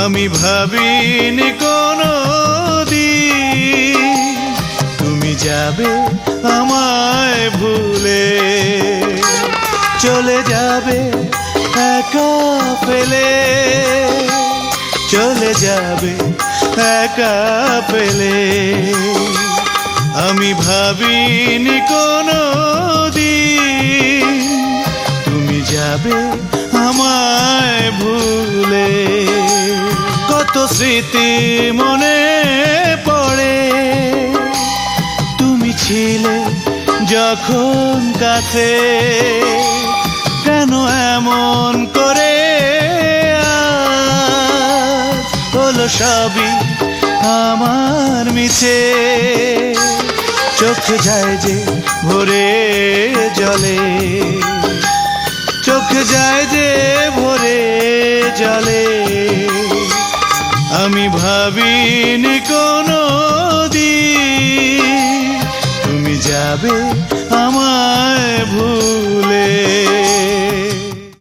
আমি ভাবিনি কোনো দিন তুমি যাবে আমায় ভুলে, চলে যাবে একা ফেলে, চলে যাবে একা ফেলে। আমি ভাবিনি কোনো দিন তুমি যাবে আমায় ভুলে। কত স্মৃতি মনে পড়ে, তুমি ছিলে যখন কাছে, কেন এমন করে আজ হলো সবই আমার মিছে। চোখ যায় যে ভরে জলে, চোখ যায় যে ভরে জলে। আমি ভাবিনি কোনো দিন তুমি যাবে